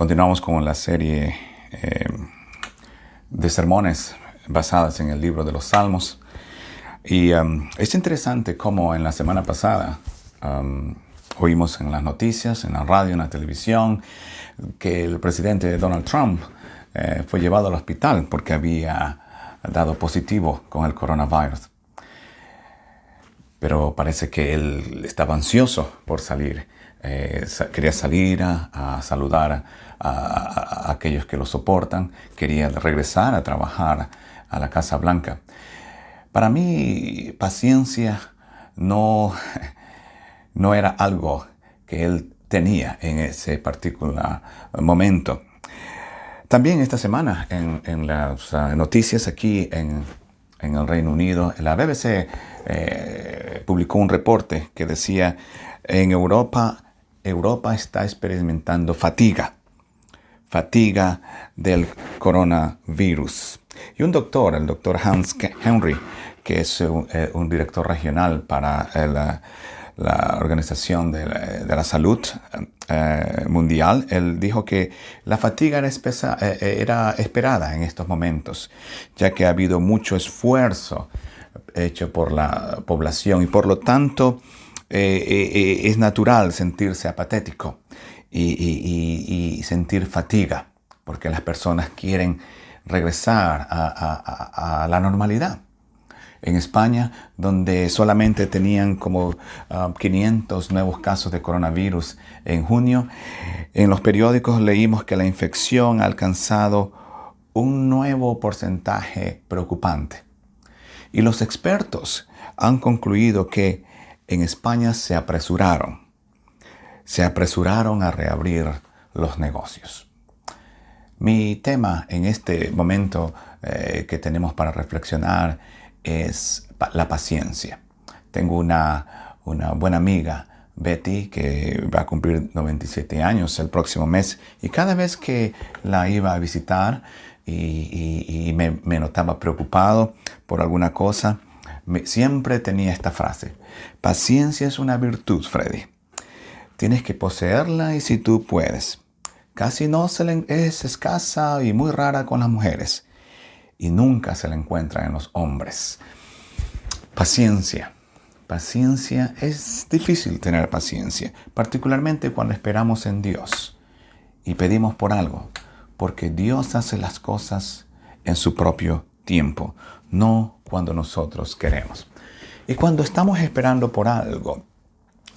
Continuamos con la serie de sermones basadas en el libro de los Salmos. Y es interesante cómo en la semana pasada oímos en las noticias, en la radio, en la televisión, que el presidente Donald Trump fue llevado al hospital porque había dado positivo con el coronavirus. Pero parece que él estaba ansioso por salir. Quería salir a saludar a aquellos que lo soportan. Quería regresar a trabajar a la Casa Blanca. Para mí, paciencia no era algo que él tenía en ese particular momento. También esta semana en las noticias aquí en el Reino Unido, la BBC publicó un reporte que decía en Europa está experimentando fatiga del coronavirus. Y un doctor, el doctor Hans Henry, que es un director regional para la Organización de la Salud Mundial, él dijo que la fatiga era esperada en estos momentos, ya que ha habido mucho esfuerzo hecho por la población y por lo tanto es natural sentirse apatético y sentir fatiga, porque las personas quieren regresar a la normalidad. En España, donde solamente tenían como 500 nuevos casos de coronavirus en junio, en los periódicos leímos que la infección ha alcanzado un nuevo porcentaje preocupante. Y los expertos han concluido que en España se apresuraron a reabrir los negocios. Mi tema en este momento que tenemos para reflexionar es la paciencia. Tengo una buena amiga, Betty, que va a cumplir 97 años el próximo mes, y cada vez que la iba a visitar y me notaba preocupado por alguna cosa, siempre tenía esta frase: paciencia es una virtud, Freddy. Tienes que poseerla y si tú puedes. Casi no es escasa y muy rara con las mujeres. Y nunca se la encuentra en los hombres. Paciencia. Paciencia, es difícil tener paciencia, particularmente cuando esperamos en Dios y pedimos por algo, porque Dios hace las cosas en su propio tiempo, no cuando nosotros queremos. Y cuando estamos esperando por algo,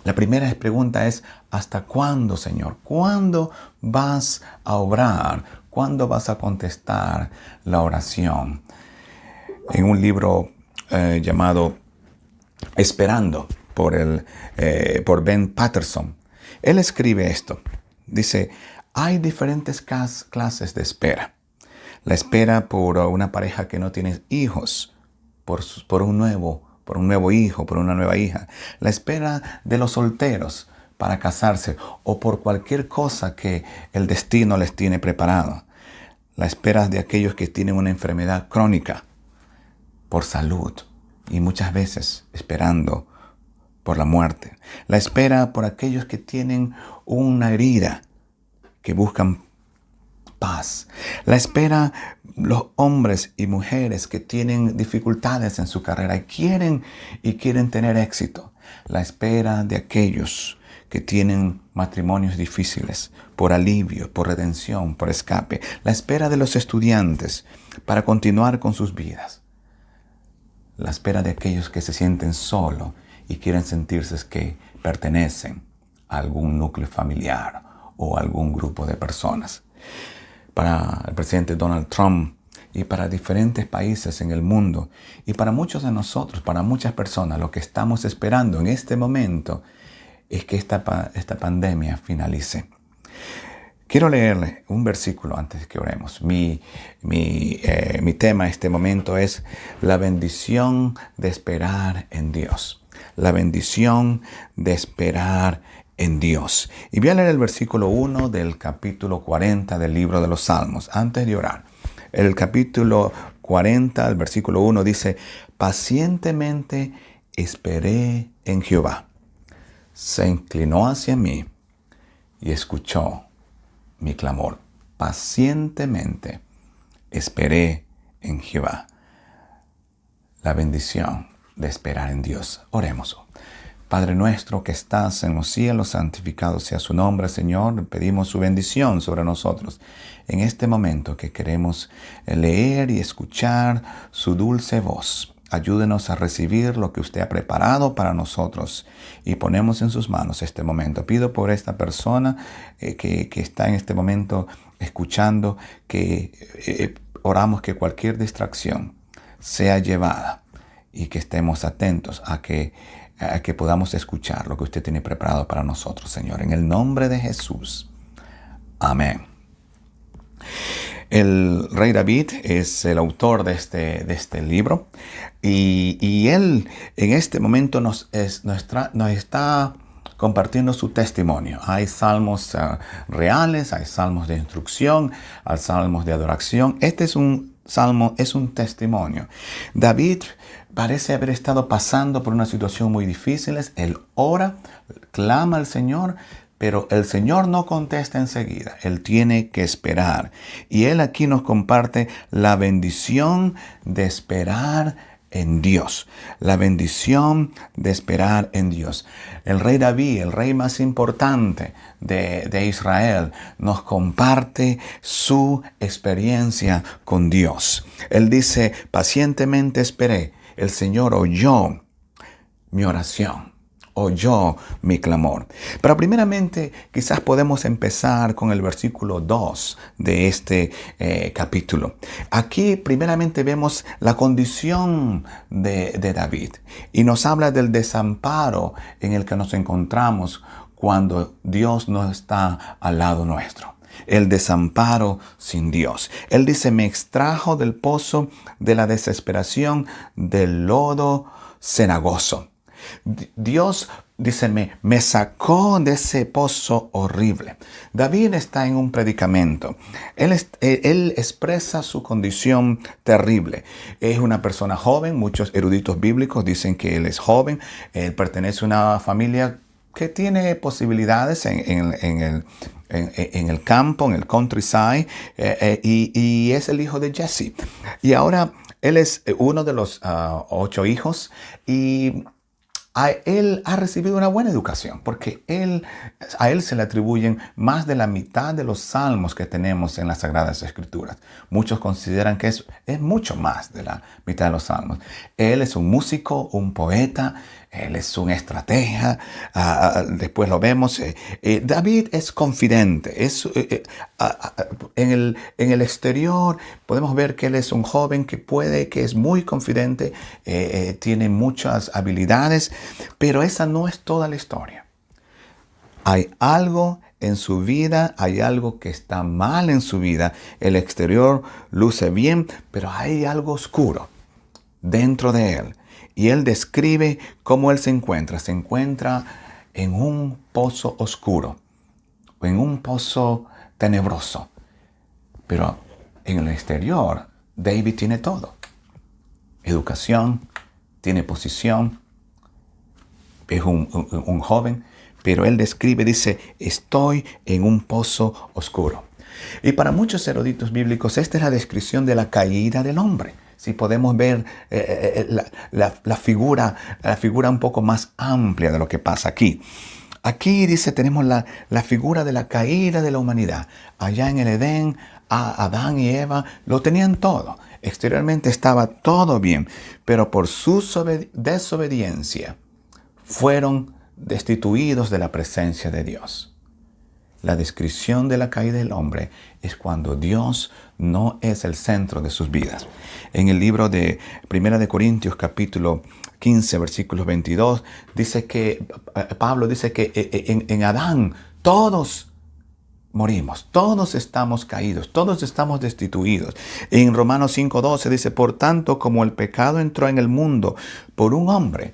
la primera pregunta es: ¿hasta cuándo, Señor? ¿Cuándo vas a obrar? ¿Cuándo vas a contestar la oración? En un libro llamado Esperando por Ben Patterson, él escribe esto. Dice: hay diferentes clases de espera. La espera por una pareja que no tiene hijos, por un nuevo hijo, por una nueva hija. La espera de los solteros para casarse o por cualquier cosa que el destino les tiene preparado. La espera de aquellos que tienen una enfermedad crónica por salud y muchas veces esperando por la muerte. La espera por aquellos que tienen una herida, que buscan paz. La espera los hombres y mujeres que tienen dificultades en su carrera y quieren tener éxito. La espera de aquellos que tienen matrimonios difíciles, por alivio, por redención, por escape. La espera de los estudiantes para continuar con sus vidas. La espera de aquellos que se sienten solos y quieren sentirse que pertenecen a algún núcleo familiar o a algún grupo de personas. Para el presidente Donald Trump y para diferentes países en el mundo y para muchos de nosotros, para muchas personas, lo que estamos esperando en este momento es que esta pandemia finalice. Quiero leerle un versículo antes de que oremos. Mi tema en este momento es la bendición de esperar en Dios. La bendición de esperar en Dios. Y voy a leer el versículo 1 del capítulo 40 del libro de los Salmos, antes de orar. El capítulo 40, el versículo 1 dice: pacientemente esperé en Jehová. Se inclinó hacia mí y escuchó mi clamor. Pacientemente esperé en Jehová. La bendición de esperar en Dios. Oremos. Padre nuestro que estás en los cielos, santificado sea su nombre, Señor. Pedimos su bendición sobre nosotros en este momento que queremos leer y escuchar su dulce voz. Ayúdenos a recibir lo que usted ha preparado para nosotros y ponemos en sus manos este momento. Pido por esta persona que está en este momento escuchando, que oramos que cualquier distracción sea llevada y que estemos atentos a que podamos escuchar lo que usted tiene preparado para nosotros, Señor. En el nombre de Jesús. Amén. El rey David es el autor de este libro y él en este momento nos está compartiendo su testimonio. Hay salmos reales, hay salmos de instrucción, hay salmos de adoración. Este es un salmo, es un testimonio. David parece haber estado pasando por una situación muy difícil. Él ora, clama al Señor, pero el Señor no contesta enseguida. Él tiene que esperar. Y él aquí nos comparte la bendición de esperar en Dios. La bendición de esperar en Dios. El rey David, el rey más importante de Israel, nos comparte su experiencia con Dios. Él dice, pacientemente esperé. El Señor oyó mi oración. Oyó mi clamor. Pero primeramente quizás podemos empezar con el versículo 2 de este capítulo. Aquí primeramente vemos la condición de David y nos habla del desamparo en el que nos encontramos cuando Dios no está al lado nuestro. El desamparo sin Dios. Él dice, me extrajo del pozo de la desesperación, del lodo cenagoso. Dios, dice, me sacó de ese pozo horrible. David está en un predicamento. Él expresa su condición terrible. Es una persona joven. Muchos eruditos bíblicos dicen que él es joven. Él pertenece a una familia que tiene posibilidades en el campo, en el countryside, y es el hijo de Jesse. Y ahora él es uno de los 8 hijos y él ha recibido una buena educación porque a él se le atribuyen más de la mitad de los salmos que tenemos en las Sagradas Escrituras. Muchos consideran que es mucho más de la mitad de los salmos. Él es un músico, un poeta, él es un estratega. Después lo vemos. David es confidente. En el exterior podemos ver que él es un joven que es muy confidente, tiene muchas habilidades, pero esa no es toda la historia. Hay algo en su vida, hay algo que está mal en su vida. El exterior luce bien, pero hay algo oscuro dentro de él. Y él describe cómo él se encuentra. Se encuentra en un pozo oscuro, en un pozo tenebroso. Pero en el exterior, David tiene todo. Educación, tiene posición, es un joven, pero él describe, dice, estoy en un pozo oscuro. Y para muchos eruditos bíblicos, esta es la descripción de la caída del hombre. Si podemos ver la figura un poco más amplia de lo que pasa aquí. Aquí dice, tenemos la figura de la caída de la humanidad. Allá en el Edén, Adán y Eva lo tenían todo. Exteriormente estaba todo bien, pero por su desobediencia fueron destituidos de la presencia de Dios. La descripción de la caída del hombre es cuando Dios no es el centro de sus vidas. En el libro de 1 Corintios capítulo 15, versículos 22, Pablo dice que en Adán todos morimos, todos estamos caídos, todos estamos destituidos. En Romanos 5:12 dice, por tanto, como el pecado entró en el mundo por un hombre,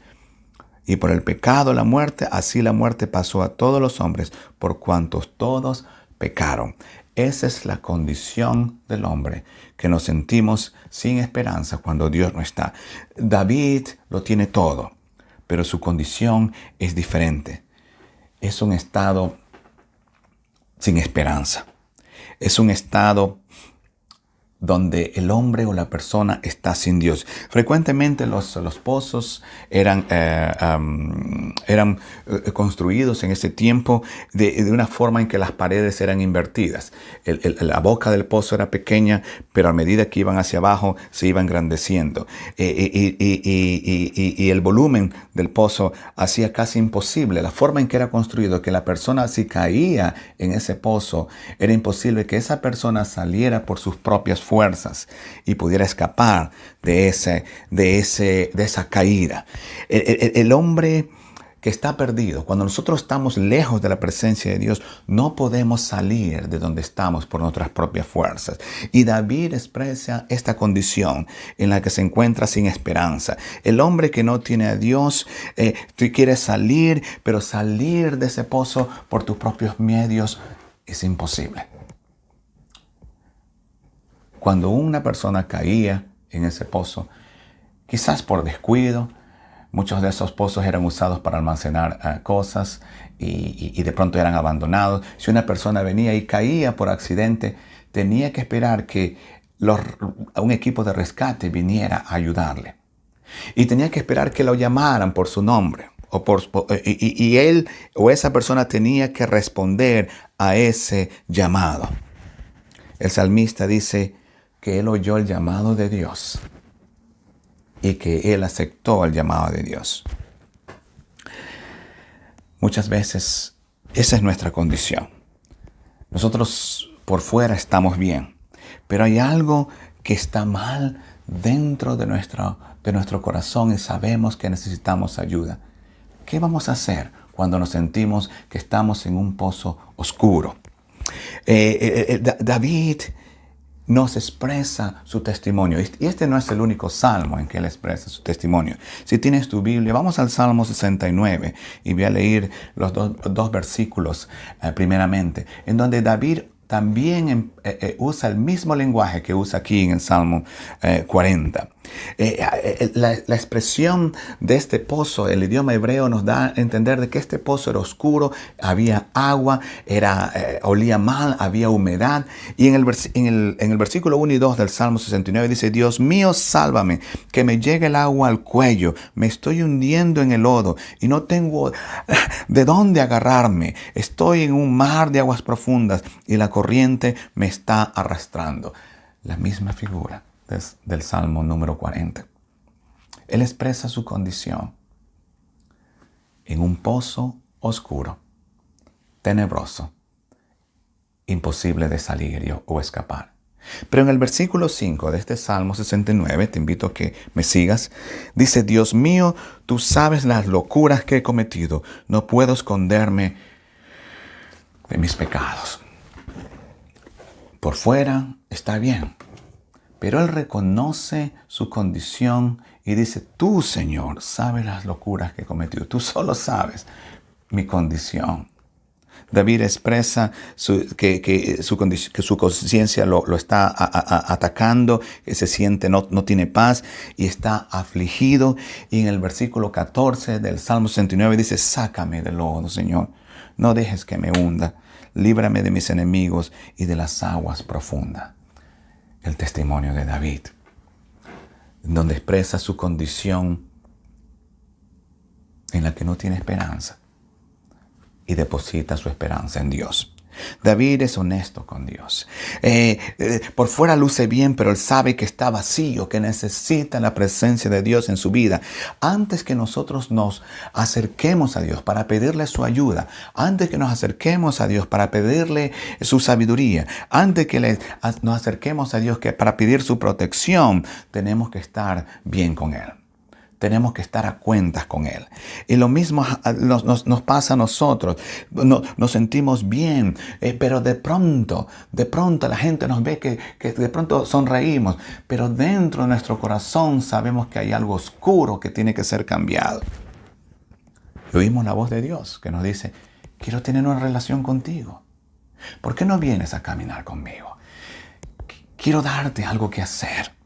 y por el pecado la muerte, así la muerte pasó a todos los hombres, por cuantos todos pecaron. Esa es la condición del hombre, que nos sentimos sin esperanza cuando Dios no está. David lo tiene todo, pero su condición es diferente. Es un estado sin esperanza. Es un estado donde el hombre o la persona está sin Dios. Frecuentemente los pozos eran construidos en ese tiempo de una forma en que las paredes eran invertidas. La boca del pozo era pequeña, pero a medida que iban hacia abajo se iba engrandeciendo. Y el volumen del pozo hacía casi imposible. La forma en que era construido, que la persona si caía en ese pozo, era imposible que esa persona saliera por sus propias fuerzas y pudiera escapar de esa caída. El hombre que está perdido, cuando nosotros estamos lejos de la presencia de Dios, no podemos salir de donde estamos por nuestras propias fuerzas. Y David expresa esta condición en la que se encuentra sin esperanza. El hombre que no tiene a Dios, tú quieres salir, pero salir de ese pozo por tus propios medios es imposible. Cuando una persona caía en ese pozo, quizás por descuido, muchos de esos pozos eran usados para almacenar cosas y de pronto eran abandonados. Si una persona venía y caía por accidente, tenía que esperar que un equipo de rescate viniera a ayudarle. Y tenía que esperar que lo llamaran por su nombre. Y él o esa persona tenía que responder a ese llamado. El salmista dice que él oyó el llamado de Dios y que él aceptó el llamado de Dios. Muchas veces esa es nuestra condición. Nosotros por fuera estamos bien, pero hay algo que está mal dentro de nuestro corazón y sabemos que necesitamos ayuda. ¿Qué vamos a hacer cuando nos sentimos que estamos en un pozo oscuro? David nos expresa su testimonio. Y este no es el único salmo en que él expresa su testimonio. Si tienes tu Biblia, vamos al Salmo 69 y voy a leer los dos versículos primeramente, en donde David también usa el mismo lenguaje que usa aquí en el Salmo 40. La expresión de este pozo, el idioma hebreo nos da a entender de que este pozo era oscuro, había agua, olía mal, había humedad. Y en el versículo 1 y 2 del Salmo 69 dice: Dios mío, sálvame, que me llegue el agua al cuello, me estoy hundiendo en el lodo y no tengo de dónde agarrarme. Estoy en un mar de aguas profundas y la corriente me está arrastrando. La misma figura del Salmo número 40. Él expresa su condición en un pozo oscuro, tenebroso, imposible de salir o escapar. Pero en el versículo 5 de este Salmo 69, te invito a que me sigas, dice: Dios mío, tú sabes las locuras que he cometido, no puedo esconderme de mis pecados. Por fuera está bien, pero él reconoce su condición y dice: tú, Señor, sabes las locuras que he cometido. Tú solo sabes mi condición. David expresa que su conciencia lo está atacando, que se siente, no tiene paz y está afligido. Y en el versículo 14 del Salmo 69 dice: sácame del lodo, Señor. No dejes que me hunda. Líbrame de mis enemigos y de las aguas profundas. El testimonio de David, donde expresa su condición en la que no tiene esperanza y deposita su esperanza en Dios. David es honesto con Dios. Por fuera luce bien, pero él sabe que está vacío, que necesita la presencia de Dios en su vida. Antes que nosotros nos acerquemos a Dios para pedirle su ayuda, antes que nos acerquemos a Dios para pedirle su sabiduría, antes que nos acerquemos a Dios para pedir su protección, tenemos que estar bien con Él. Tenemos que estar a cuentas con Él. Y lo mismo nos pasa a nosotros. Nos sentimos bien, pero de pronto la gente nos ve que de pronto sonreímos. Pero dentro de nuestro corazón sabemos que hay algo oscuro que tiene que ser cambiado. Y oímos la voz de Dios que nos dice: quiero tener una relación contigo. ¿Por qué no vienes a caminar conmigo? Quiero darte algo que hacer.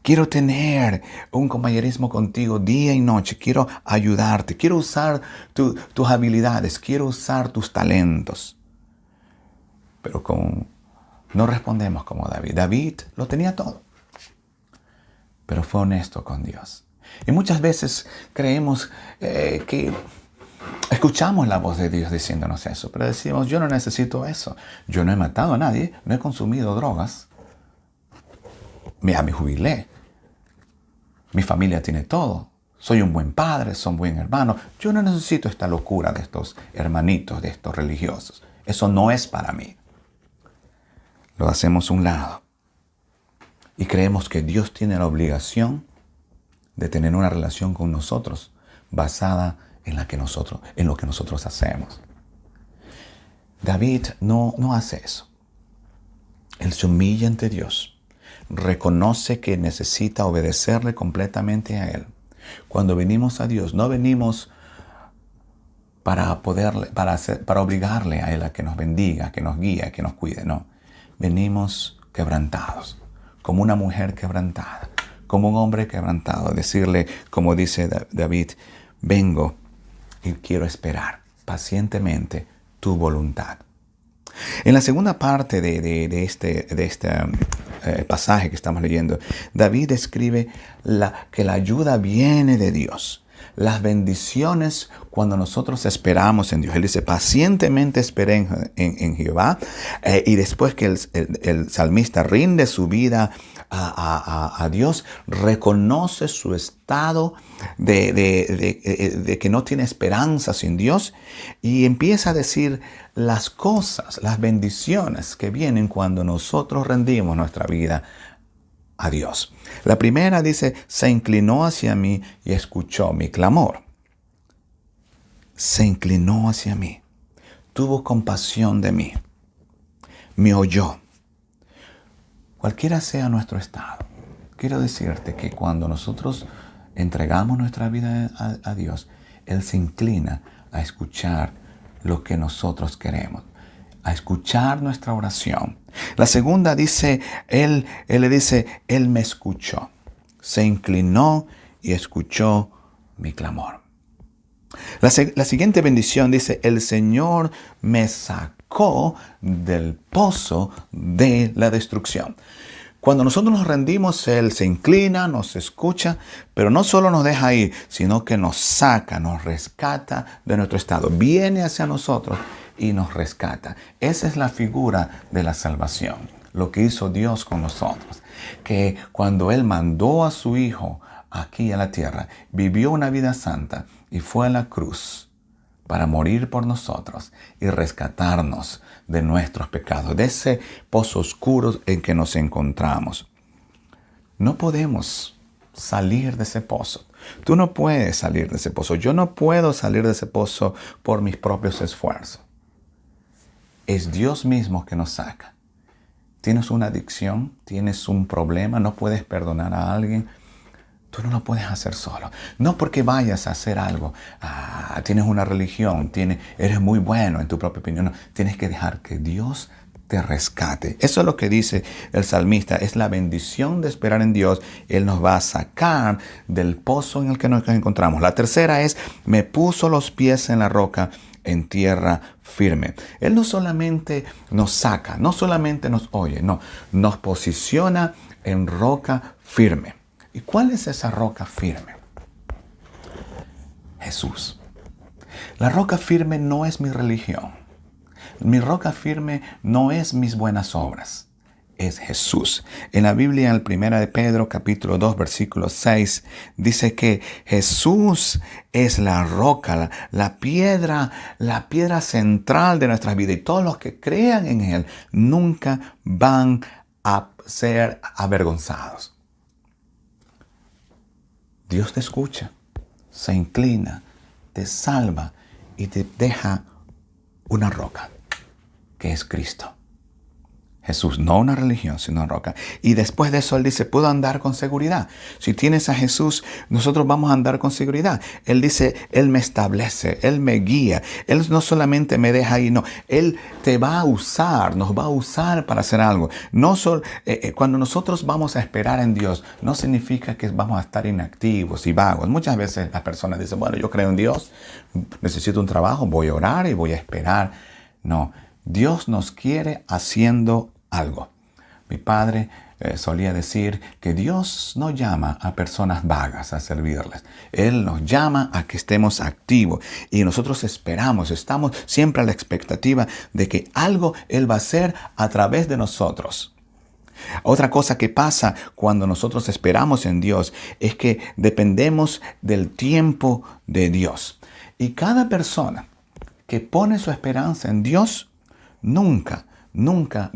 Quiero tener un compañerismo contigo día y noche. Quiero ayudarte. Quiero usar tus habilidades. Quiero usar tus talentos. Pero con No respondemos como David. David lo tenía todo, pero fue honesto con Dios. Y muchas veces creemos que escuchamos la voz de Dios diciéndonos eso, pero decimos, yo no necesito eso. Yo no he matado a nadie, no he consumido drogas. Me jubilé. Mi familia tiene todo. Soy un buen padre, soy un buen hermano. Yo no necesito esta locura de estos hermanitos, de estos religiosos. Eso no es para mí. Lo hacemos a un lado. Y creemos que Dios tiene la obligación de tener una relación con nosotros basada en lo que nosotros hacemos. David no hace eso. Él se humilla ante Dios. Reconoce que necesita obedecerle completamente a Él. Cuando venimos a Dios, no venimos para obligarle a Él a que nos bendiga, que nos guíe, que nos cuide. No, venimos quebrantados, como una mujer quebrantada, como un hombre quebrantado. Decirle, como dice David, vengo y quiero esperar pacientemente tu voluntad. En la segunda parte de este pasaje que estamos leyendo, David escribe que la ayuda viene de Dios. Las bendiciones cuando nosotros esperamos en Dios. Él dice, pacientemente esperé en Jehová. Y después que el salmista rinde su vida a Dios, reconoce su estado de que no tiene esperanza sin Dios y empieza a decir las cosas, las bendiciones que vienen cuando nosotros rendimos nuestra vida a Dios. La primera dice, se inclinó hacia mí y escuchó mi clamor. Se inclinó hacia mí, tuvo compasión de mí, me oyó. Cualquiera sea nuestro estado, quiero decirte que cuando nosotros entregamos nuestra vida a Dios, Él se inclina a escuchar lo que nosotros queremos, a escuchar nuestra oración. La segunda dice, Él le dice, Él me escuchó, se inclinó y escuchó mi clamor. La siguiente bendición dice, el Señor me sacó del pozo de la destrucción. Cuando nosotros nos rendimos, Él se inclina, nos escucha, pero no solo nos deja ir, sino que nos saca, nos rescata de nuestro estado. Viene hacia nosotros y nos rescata. Esa es la figura de la salvación, lo que hizo Dios con nosotros. Que cuando Él mandó a su Hijo aquí a la tierra, vivió una vida santa y fue a la cruz para morir por nosotros y rescatarnos de nuestros pecados, de ese pozo oscuro en que nos encontramos. No podemos salir de ese pozo. Tú no puedes salir de ese pozo. Yo no puedo salir de ese pozo por mis propios esfuerzos. Es Dios mismo que nos saca. Tienes una adicción, tienes un problema, no puedes perdonar a alguien. Tú no lo puedes hacer solo. No porque vayas a hacer algo. Tienes una religión, eres muy bueno en tu propia opinión. No, tienes que dejar que Dios te rescate. Eso es lo que dice el salmista. Es la bendición de esperar en Dios. Él nos va a sacar del pozo en el que nos encontramos. La tercera es, me puso los pies en la roca, en tierra firme. Él no solamente nos saca, no solamente nos oye, no, nos posiciona en roca firme. ¿Y cuál es esa roca firme? Jesús. La roca firme no es mi religión. Mi roca firme no es mis buenas obras. Es Jesús. En la Biblia, en el 1 de Pedro, capítulo 2, versículo 6, dice que Jesús es la roca, la piedra central de nuestra vida. Y todos los que crean en Él nunca van a ser avergonzados. Dios te escucha, se inclina, te salva y te deja una roca, que es Cristo. Jesús, no una religión, sino una roca. Y después de eso Él dice, puedo andar con seguridad. Si tienes a Jesús, nosotros vamos a andar con seguridad. Él dice, Él me establece, Él me guía. Él no solamente me deja ahí, no. Él te va a usar, nos va a usar para hacer algo. Cuando nosotros vamos a esperar en Dios, no significa que vamos a estar inactivos y vagos. Muchas veces las personas dicen, bueno, yo creo en Dios, necesito un trabajo, voy a orar y voy a esperar. No. Dios nos quiere haciendo algo. Mi padre solía decir que Dios no llama a personas vagas a servirles. Él nos llama a que estemos activos y nosotros esperamos, estamos siempre a la expectativa de que algo Él va a hacer a través de nosotros. Otra cosa que pasa cuando nosotros esperamos en Dios es que dependemos del tiempo de Dios. Y cada persona que pone su esperanza en Dios nunca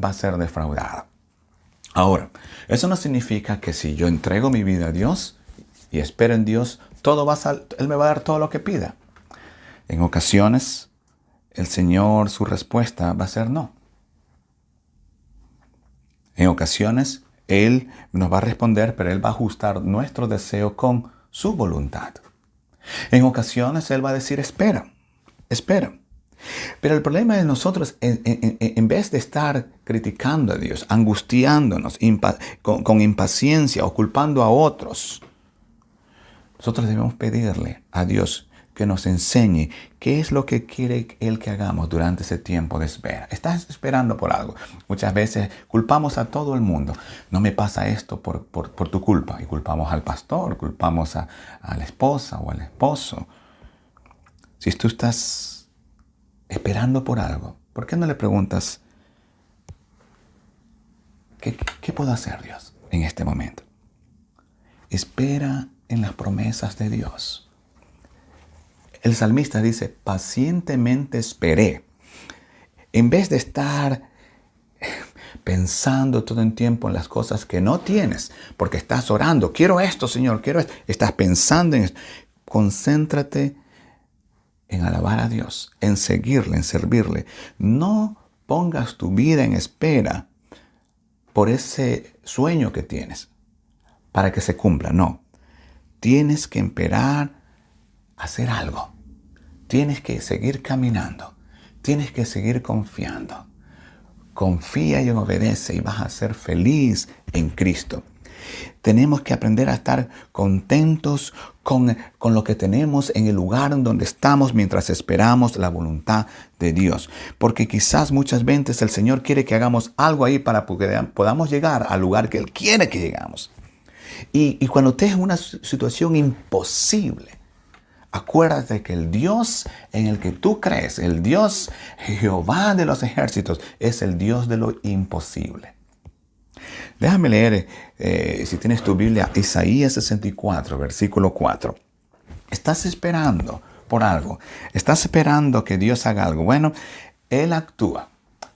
va a ser defraudada. Ahora, eso no significa que si yo entrego mi vida a Dios y espero en Dios, Él me va a dar todo lo que pida. En ocasiones, el Señor, su respuesta va a ser no. En ocasiones, Él nos va a responder, pero Él va a ajustar nuestro deseo con su voluntad. En ocasiones, Él va a decir, espera. Pero el problema de nosotros, en vez de estar criticando a Dios, angustiándonos con impaciencia o culpando a otros, nosotros debemos pedirle a Dios que nos enseñe qué es lo que quiere Él que hagamos durante ese tiempo de espera. Estás esperando por algo. Muchas veces culpamos a todo el mundo. No me pasa esto por tu culpa. Y culpamos al pastor, culpamos a la esposa o al esposo. Si tú estás esperando por algo, ¿por qué no le preguntas qué puedo hacer, Dios, en este momento? Espera en las promesas de Dios. El salmista dice, pacientemente esperé. En vez de estar pensando todo el tiempo en las cosas que no tienes, porque estás orando, quiero esto, Señor, quiero esto. Estás pensando en esto. Concéntrate en alabar a Dios, en seguirle, en servirle. No pongas tu vida en espera por ese sueño que tienes para que se cumpla. No. Tienes que esperar a hacer algo. Tienes que seguir caminando. Tienes que seguir confiando. Confía y obedece y vas a ser feliz en Cristo. Tenemos que aprender a estar contentos con lo que tenemos en el lugar en donde estamos mientras esperamos la voluntad de Dios. Porque quizás muchas veces el Señor quiere que hagamos algo ahí para que podamos llegar al lugar que Él quiere que llegamos. Y cuando estés en una situación imposible, acuérdate que el Dios en el que tú crees, el Dios Jehová de los ejércitos, es el Dios de lo imposible. Déjame leer, si tienes tu Biblia, Isaías 64, versículo 4. ¿Estás esperando por algo? ¿Estás esperando que Dios haga algo? Bueno, Él actúa,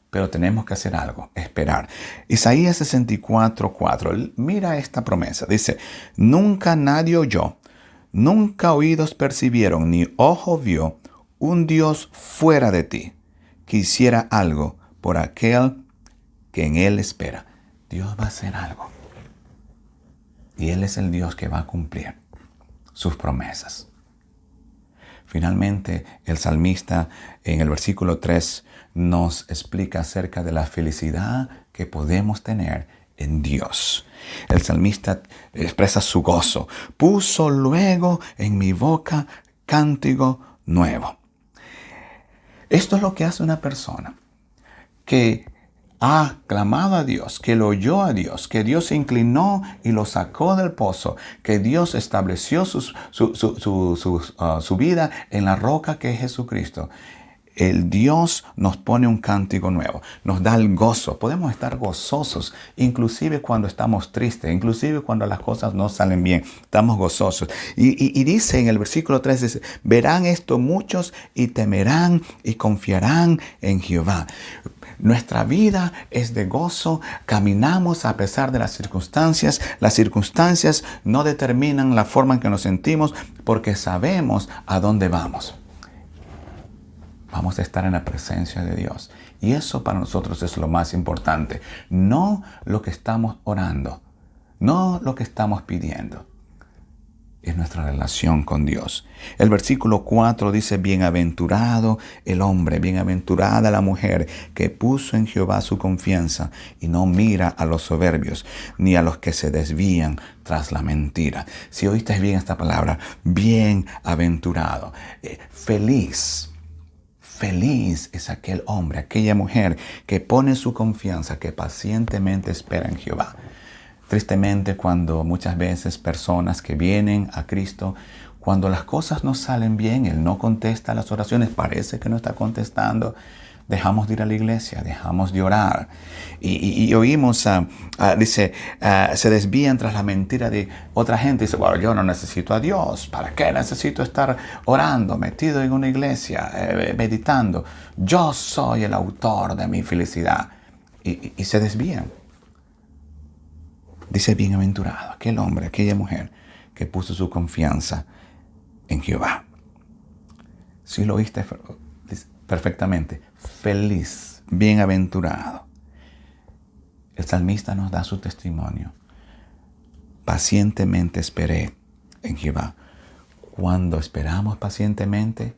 pero tenemos que hacer algo, esperar. Isaías 64, 4. Mira esta promesa. Dice, nunca nadie oyó, nunca oídos percibieron, ni ojo vio un Dios fuera de ti que hiciera algo por aquel que en Él espera. Dios va a hacer algo. Y Él es el Dios que va a cumplir sus promesas. Finalmente, el salmista en el versículo 3 nos explica acerca de la felicidad que podemos tener en Dios. El salmista expresa su gozo. Puso luego en mi boca cántico nuevo. Esto es lo que hace una persona que ha clamado a Dios, que lo oyó a Dios, que Dios se inclinó y lo sacó del pozo, que Dios estableció su vida en la roca que es Jesucristo. El Dios nos pone un cántico nuevo, nos da el gozo. Podemos estar gozosos, inclusive cuando estamos tristes, inclusive cuando las cosas no salen bien, estamos gozosos. Y dice en el versículo 3, dice, verán esto muchos y temerán y confiarán en Jehová. Nuestra vida es de gozo, caminamos a pesar de las circunstancias. Las circunstancias no determinan la forma en que nos sentimos porque sabemos a dónde vamos. Vamos a estar en la presencia de Dios. Y eso para nosotros es lo más importante. No lo que estamos orando, no lo que estamos pidiendo. Es nuestra relación con Dios. El versículo 4 dice, bienaventurado el hombre, bienaventurada la mujer que puso en Jehová su confianza y no mira a los soberbios ni a los que se desvían tras la mentira. Si oíste bien esta palabra, bienaventurado, feliz. Feliz es aquel hombre, aquella mujer que pone su confianza, que pacientemente espera en Jehová. Tristemente, cuando muchas veces personas que vienen a Cristo, cuando las cosas no salen bien, Él no contesta las oraciones, parece que no está contestando, dejamos de ir a la iglesia, dejamos de orar. Y oímos, dice, se desvían tras la mentira de otra gente. Dice, bueno, yo no necesito a Dios. ¿Para qué necesito estar orando, metido en una iglesia, meditando? Yo soy el autor de mi felicidad. Y se desvían. Dice, bienaventurado aquel hombre, aquella mujer que puso su confianza en Jehová. Si lo oíste perfectamente, feliz, bienaventurado. El salmista nos da su testimonio. Pacientemente esperé en Jehová. Cuando esperamos pacientemente,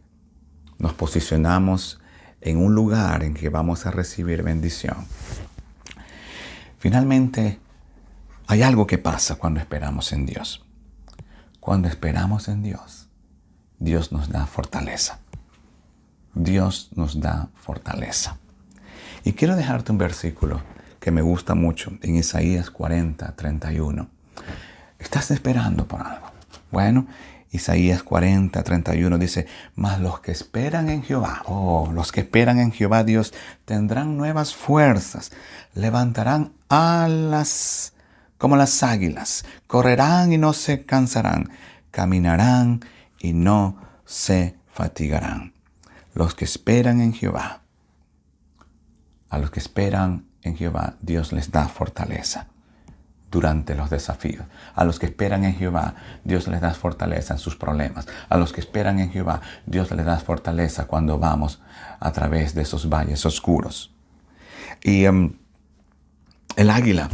nos posicionamos en un lugar en que vamos a recibir bendición. Finalmente, hay algo que pasa cuando esperamos en Dios. Cuando esperamos en Dios, Dios nos da fortaleza. Dios nos da fortaleza. Y quiero dejarte un versículo que me gusta mucho en Isaías 40:31. ¿Estás esperando por algo? Bueno, Isaías 40:31 dice, mas los que esperan en Jehová, los que esperan en Jehová Dios, tendrán nuevas fuerzas, levantarán alas como las águilas, correrán y no se cansarán, caminarán y no se fatigarán. Los que esperan en Jehová, a los que esperan en Jehová, Dios les da fortaleza durante los desafíos. A los que esperan en Jehová, Dios les da fortaleza en sus problemas. A los que esperan en Jehová, Dios les da fortaleza cuando vamos a través de esos valles oscuros. Y el águila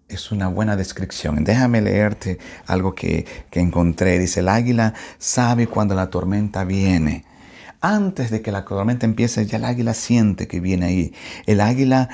es una buena descripción. Déjame leerte algo que encontré. Dice, el águila sabe cuando la tormenta viene. Antes de que la tormenta empiece, ya el águila siente que viene ahí. El águila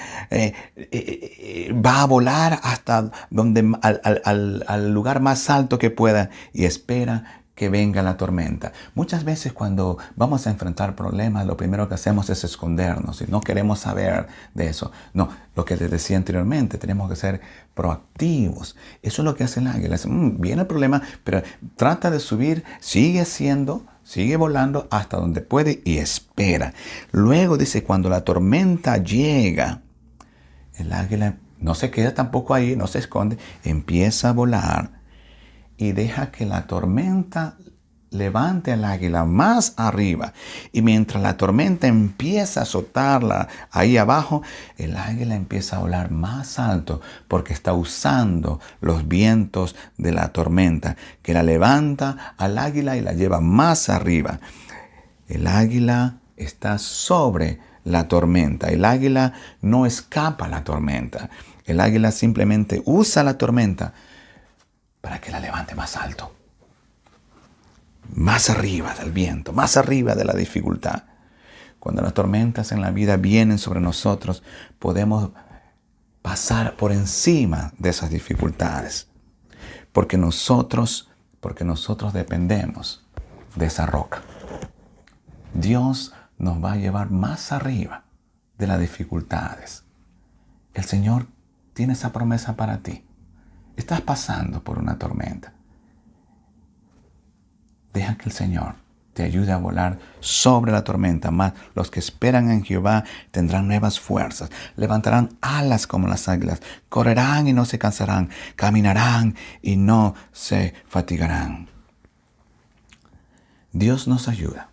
va a volar hasta al lugar más alto que pueda y espera que venga la tormenta. Muchas veces cuando vamos a enfrentar problemas, lo primero que hacemos es escondernos y no queremos saber de eso. No, lo que les decía anteriormente, tenemos que ser proactivos. Eso es lo que hace el águila. Viene el problema, pero trata de subir, sigue volando hasta donde puede y espera. Luego dice, cuando la tormenta llega, el águila no se queda tampoco ahí, no se esconde, empieza a volar y deja que la tormenta levante al águila más arriba. Y mientras la tormenta empieza a azotarla ahí abajo, el águila empieza a volar más alto porque está usando los vientos de la tormenta, que la levanta al águila y la lleva más arriba. El águila está sobre la tormenta. El águila no escapa a la tormenta. El águila simplemente usa la tormenta para que la levante más alto, más arriba del viento, más arriba de la dificultad. Cuando las tormentas en la vida vienen sobre nosotros, podemos pasar por encima de esas dificultades, porque nosotros dependemos de esa roca. Dios nos va a llevar más arriba de las dificultades. El Señor tiene esa promesa para ti. Estás pasando por una tormenta. Deja que el Señor te ayude a volar sobre la tormenta. Más los que esperan en Jehová tendrán nuevas fuerzas. Levantarán alas como las águilas. Correrán y no se cansarán. Caminarán y no se fatigarán. Dios nos ayuda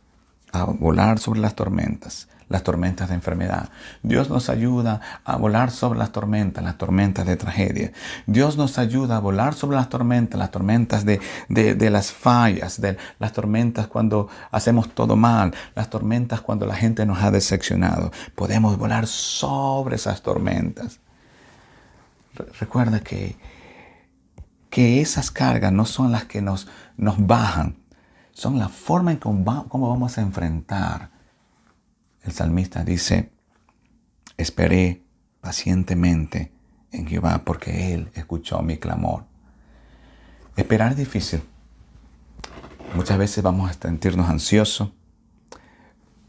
a volar sobre las tormentas de enfermedad. Dios nos ayuda a volar sobre las tormentas de tragedia. Dios nos ayuda a volar sobre las tormentas de las fallas, de las tormentas cuando hacemos todo mal, las tormentas cuando la gente nos ha decepcionado. Podemos volar sobre esas tormentas. Recuerda que esas cargas no son las que nos bajan, son la forma en cómo vamos a enfrentar. El salmista dice, esperé pacientemente en Jehová porque Él escuchó mi clamor. Esperar es difícil. Muchas veces vamos a sentirnos ansiosos,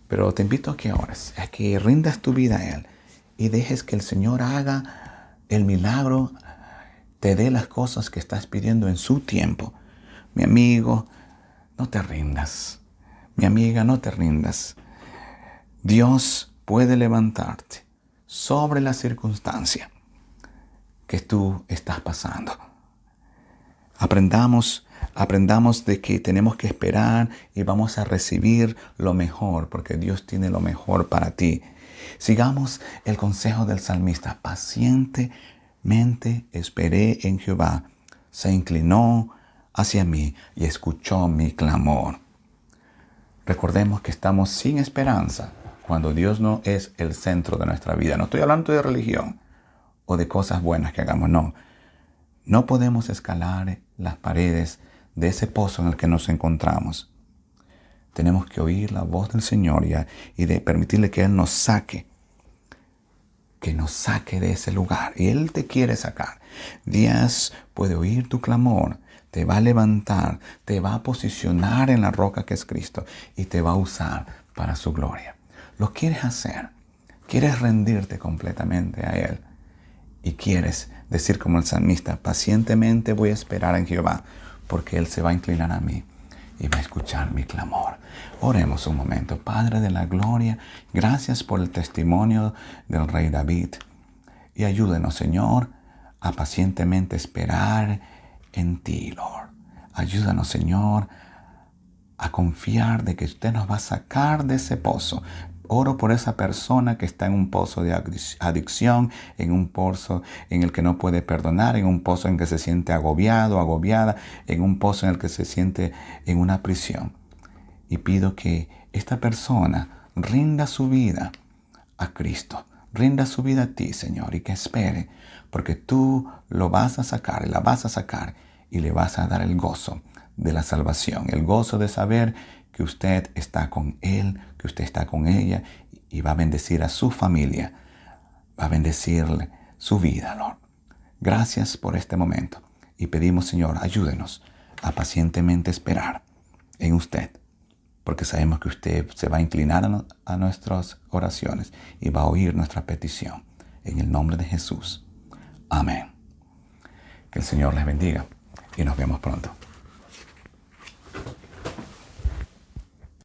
Pero te invito a que ores, a que rindas tu vida a Él y dejes que el Señor haga el milagro, te dé las cosas que estás pidiendo en su tiempo. Mi amigo, no te rindas. Mi amiga, no te rindas. Dios puede levantarte sobre la circunstancia que tú estás pasando. Aprendamos de que tenemos que esperar y vamos a recibir lo mejor, porque Dios tiene lo mejor para ti. Sigamos el consejo del salmista. Pacientemente esperé en Jehová. Se inclinó hacia mí y escuchó mi clamor. Recordemos que estamos sin esperanza cuando Dios no es el centro de nuestra vida. No estoy hablando de religión o de cosas buenas que hagamos, no. No podemos escalar las paredes de ese pozo en el que nos encontramos. Tenemos que oír la voz del Señor y de permitirle que Él nos saque. Que nos saque de ese lugar. Y Él te quiere sacar. Dios puede oír tu clamor. Te va a levantar. Te va a posicionar en la roca que es Cristo. Y te va a usar para su gloria. Lo quieres hacer. Quieres rendirte completamente a Él. Y quieres decir como el salmista, pacientemente voy a esperar en Jehová, porque Él se va a inclinar a mí y va a escuchar mi clamor. Oremos un momento. Padre de la gloria, gracias por el testimonio del rey David. Y ayúdenos, Señor, a pacientemente esperar en ti, Lord. Ayúdanos, Señor, a confiar de que usted nos va a sacar de ese pozo. Oro por esa persona que está en un pozo de adicción, en un pozo en el que no puede perdonar, en un pozo en que se siente agobiado, agobiada, en un pozo en el que se siente en una prisión. Y pido que esta persona rinda su vida a Cristo, rinda su vida a ti, Señor, y que espere, porque tú lo vas a sacar, la vas a sacar y le vas a dar el gozo de la salvación, el gozo de saber que usted está con él, que usted está con ella y va a bendecir a su familia, va a bendecirle su vida, Lord. Gracias por este momento y pedimos, Señor, ayúdenos a pacientemente esperar en usted, porque sabemos que usted se va a inclinar a nuestras oraciones y va a oír nuestra petición. En el nombre de Jesús. Amén. Que el Señor les bendiga y nos vemos pronto.